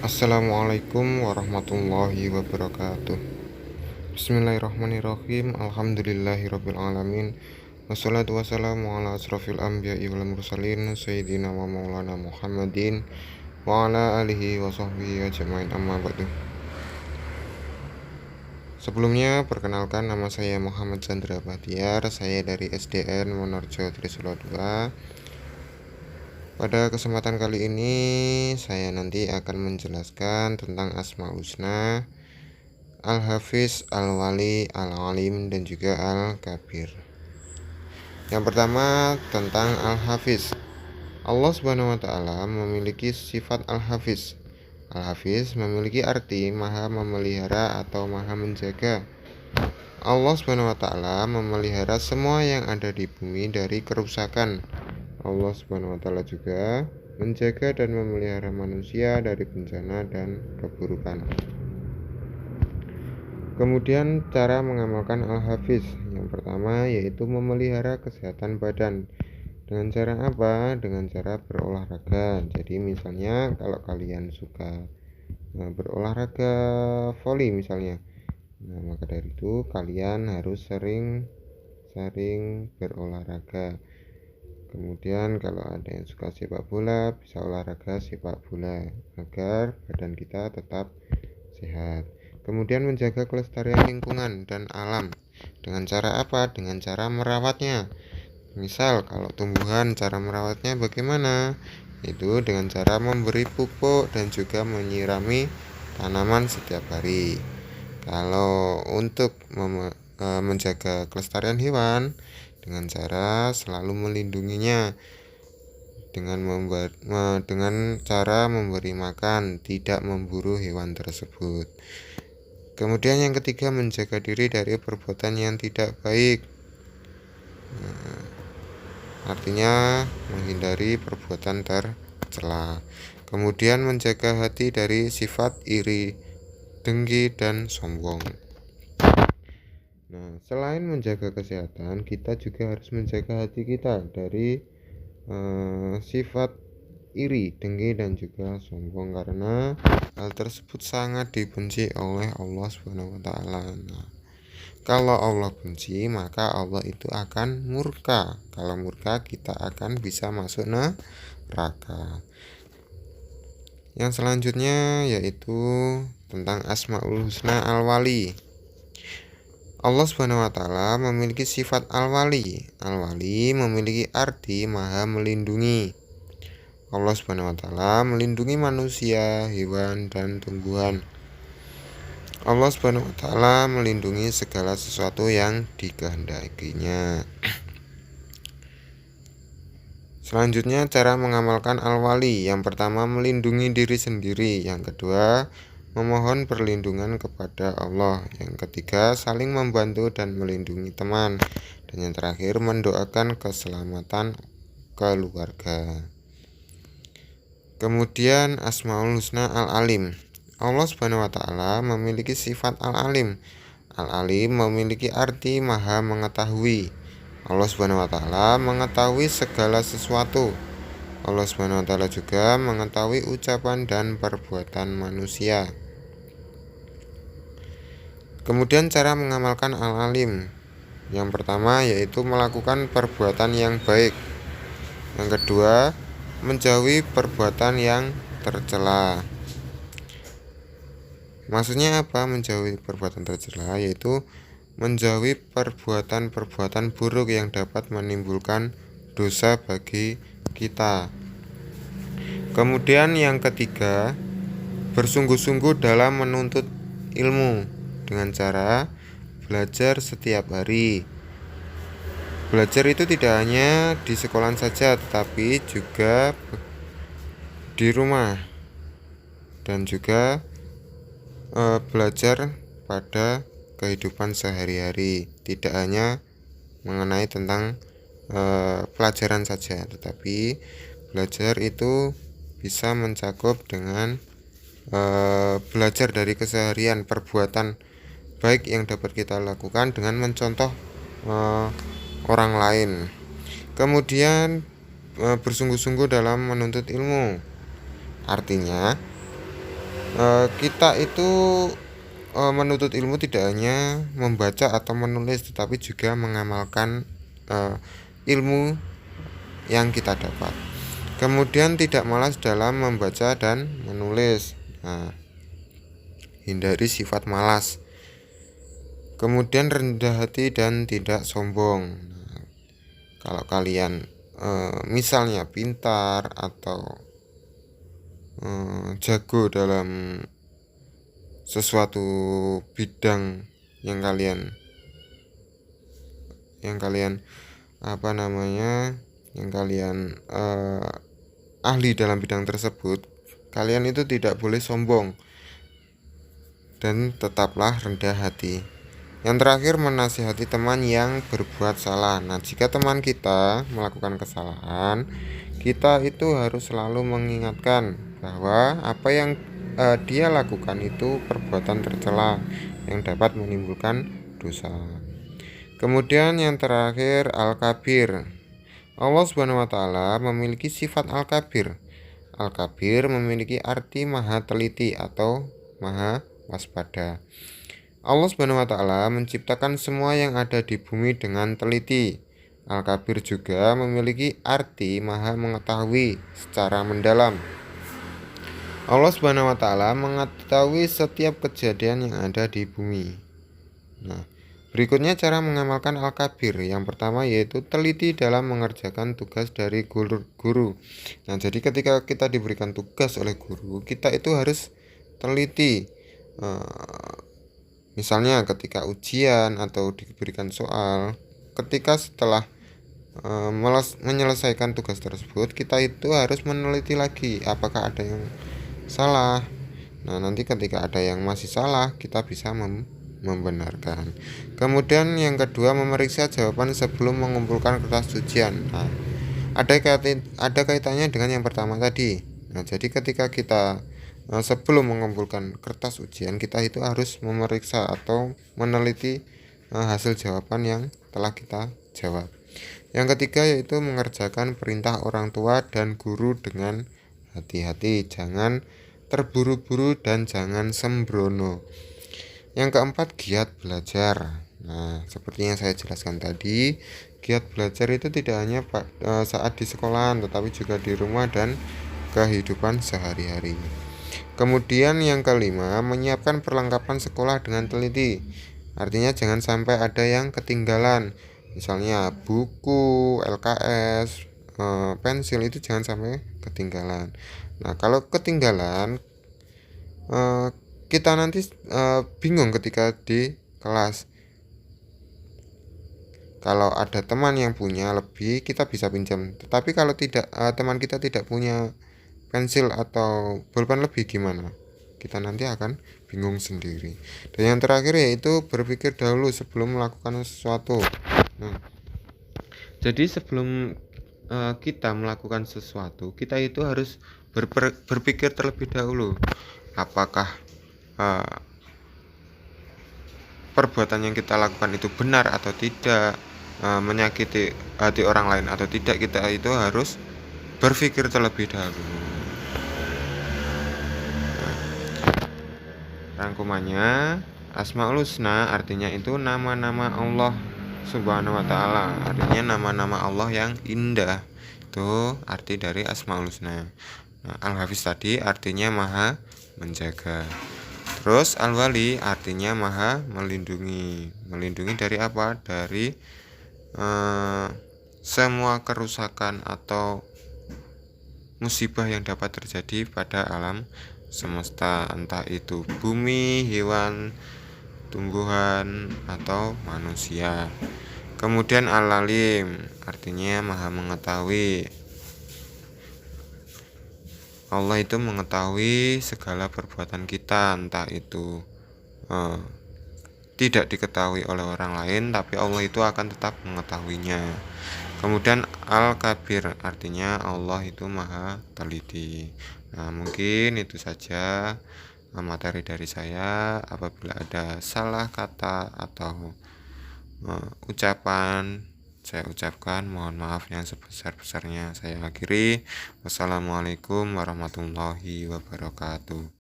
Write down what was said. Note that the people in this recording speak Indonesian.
Assalamualaikum warahmatullahi wabarakatuh. Bismillahirrahmanirrahim. Alhamdulillahirrabbilalamin. Wassalatu wassalamu ala asrafil anbiya'i wal mursalin Sayyidina wa maulana Muhammadin wa ala alihi wa sahbihi ajma'in, amma ba'du. Sebelumnya perkenalkan, nama saya Muhammad Chandra Bahtiar. Saya dari SDN Wonorejo Trisula II. Pada kesempatan kali ini saya nanti akan menjelaskan tentang Asmaul Husna, Al-Hafiz, Al-Wali, Al-Alim, dan juga Al-Kabir. Yang pertama tentang Al-Hafiz. Allah Subhanahu wa Ta'ala memiliki sifat Al-Hafiz. Al-Hafiz memiliki arti maha memelihara atau maha menjaga. Allah Subhanahu wa Ta'ala memelihara semua yang ada di bumi dari kerusakan. Allah Subhanahu wa Ta'ala juga menjaga dan memelihara manusia dari bencana dan keburukan. Kemudian cara mengamalkan Al-Hafiz. Yang pertama yaitu memelihara kesehatan badan. Dengan cara apa? Dengan cara berolahraga. Jadi misalnya kalau kalian suka berolahraga voli misalnya, maka dari itu kalian harus sering berolahraga. Kemudian kalau ada yang suka sepak bola, bisa olahraga sepak bola agar badan kita tetap sehat. Kemudian menjaga kelestarian lingkungan dan alam. Dengan cara apa? Dengan cara merawatnya. Misal kalau tumbuhan, cara merawatnya bagaimana? Itu dengan cara memberi pupuk dan juga menyirami tanaman setiap hari. Kalau untuk menjaga kelestarian hewan, dengan cara selalu melindunginya dengan cara memberi makan, tidak memburu hewan tersebut. Kemudian yang ketiga, menjaga diri dari perbuatan yang tidak baik. Artinya menghindari perbuatan tercela. Kemudian menjaga hati dari sifat iri, dengki, dan sombong. Nah, selain menjaga kesehatan, kita juga harus menjaga hati kita dari sifat iri, dengki, dan juga sombong, karena hal tersebut sangat dibenci oleh Allah Subhanahu wa Ta'ala. Nah, kalau Allah benci, maka Allah itu akan murka. Kalau murka, kita akan bisa masuk neraka. Yang selanjutnya yaitu tentang Asmaul Husna Al-Wali. Allah Subhanahu wa Ta'ala memiliki sifat Al-Wali. Al-Wali memiliki arti maha melindungi. Allah Subhanahu wa Ta'ala melindungi manusia, hewan, dan tumbuhan. Allah Subhanahu wa Ta'ala melindungi segala sesuatu yang dikehendakinya. Selanjutnya cara mengamalkan Al-Wali. Yang pertama melindungi diri sendiri. Yang kedua memohon perlindungan kepada Allah. Yang ketiga saling membantu dan melindungi teman. Dan yang terakhir mendoakan keselamatan keluarga. Kemudian Asmaul Husna Al-Alim. Allah Subhanahu wa Ta'ala memiliki sifat Al-Alim. Al-Alim memiliki arti maha mengetahui. Allah Subhanahu wa Ta'ala mengetahui segala sesuatu. Allah Subhanahu wa Ta'ala juga mengetahui ucapan dan perbuatan manusia. Kemudian cara mengamalkan Al-Alim. Yang pertama yaitu melakukan perbuatan yang baik. Yang kedua, menjauhi perbuatan yang tercela. Maksudnya apa menjauhi perbuatan tercela? Yaitu menjauhi perbuatan-perbuatan buruk yang dapat menimbulkan dosa bagi kita. Kemudian yang ketiga, bersungguh-sungguh dalam menuntut ilmu dengan cara belajar setiap hari. Belajar itu tidak hanya di sekolah saja, tetapi juga di rumah dan juga belajar pada kehidupan sehari-hari. Tidak hanya mengenai tentang pelajaran saja, tetapi belajar itu bisa mencakup dengan belajar dari keseharian, perbuatan baik yang dapat kita lakukan dengan mencontoh orang lain. Kemudian bersungguh-sungguh dalam menuntut ilmu. Artinya kita itu menuntut ilmu tidak hanya membaca atau menulis, tetapi juga mengamalkan ilmu yang kita dapat. Kemudian tidak malas dalam membaca dan menulis. Nah, hindari sifat malas. Kemudian rendah hati dan tidak sombong. Nah, kalau kalian misalnya pintar atau jago dalam sesuatu bidang yang kalian ahli dalam bidang tersebut, kalian itu tidak boleh sombong dan tetaplah rendah hati. Yang terakhir, menasihati teman yang berbuat salah. Nah, jika teman kita melakukan kesalahan, kita itu harus selalu mengingatkan bahwa apa yang dia lakukan itu perbuatan tercela yang dapat menimbulkan dosa. Kemudian yang terakhir, Al-Kabir. Allah Subhanahu wa taala memiliki sifat Al-Kabir. Al-Kabir memiliki arti maha teliti atau maha waspada. Allah Subhanahu wa taala menciptakan semua yang ada di bumi dengan teliti. Al-Kabir juga memiliki arti maha mengetahui secara mendalam. Allah Subhanahu wa taala mengetahui setiap kejadian yang ada di bumi. Nah, berikutnya cara mengamalkan Al-Kabir. Yang pertama yaitu teliti dalam mengerjakan tugas dari guru. Nah, jadi ketika kita diberikan tugas oleh guru, kita itu harus teliti. Misalnya ketika ujian atau diberikan soal, ketika setelah menyelesaikan tugas tersebut, kita itu harus meneliti lagi apakah ada yang salah. Nah, nanti ketika ada yang masih salah, kita bisa membenarkan. Kemudian yang kedua, memeriksa jawaban sebelum mengumpulkan kertas ujian. Nah, ada kaitannya dengan yang pertama tadi. Nah, jadi ketika kita sebelum mengumpulkan kertas ujian, kita itu harus memeriksa atau meneliti hasil jawaban yang telah kita jawab. Yang ketiga yaitu mengerjakan perintah orang tua dan guru dengan hati-hati, jangan terburu-buru dan jangan sembrono. Yang keempat, giat belajar. Nah, seperti yang saya jelaskan tadi, giat belajar itu tidak hanya saat di sekolahan, tetapi juga di rumah dan kehidupan sehari-hari. Kemudian yang kelima, menyiapkan perlengkapan sekolah dengan teliti. Artinya jangan sampai ada yang ketinggalan. Misalnya buku, LKS, pensil itu jangan sampai ketinggalan. Nah, kalau ketinggalan, kita nanti bingung ketika di kelas. Kalau ada teman yang punya lebih, kita bisa pinjam. Tetapi kalau tidak, teman kita tidak punya pensil atau pulpen lebih, gimana? Kita nanti akan bingung sendiri. Dan yang terakhir yaitu berpikir dahulu sebelum melakukan sesuatu. Nah, jadi sebelum kita melakukan sesuatu, kita itu harus berpikir terlebih dahulu apakah perbuatan yang kita lakukan itu benar atau tidak, menyakiti hati orang lain atau tidak. Kita itu harus berpikir terlebih dahulu. Rangkumannya, Asmaul Husna artinya itu nama-nama Allah Subhanahu wa taala. Artinya nama-nama Allah yang indah. Itu arti dari Asmaul Husna. Nah, Al-Hafiz tadi artinya maha menjaga. Terus Al-Wali artinya maha melindungi. Melindungi dari apa? Dari semua kerusakan atau musibah yang dapat terjadi pada alam semesta, entah itu bumi, hewan, tumbuhan, atau manusia. Kemudian Al-Alim artinya maha mengetahui. Allah itu mengetahui segala perbuatan kita, entah itu tidak diketahui oleh orang lain, tapi Allah itu akan tetap mengetahuinya. Kemudian Al-Kabir artinya Allah itu maha teliti. Nah, mungkin itu saja materi dari saya. Apabila ada salah kata atau ucapan, saya ucapkan mohon maaf yang sebesar-besarnya. Saya akhiri. Wassalamualaikum warahmatullahi wabarakatuh.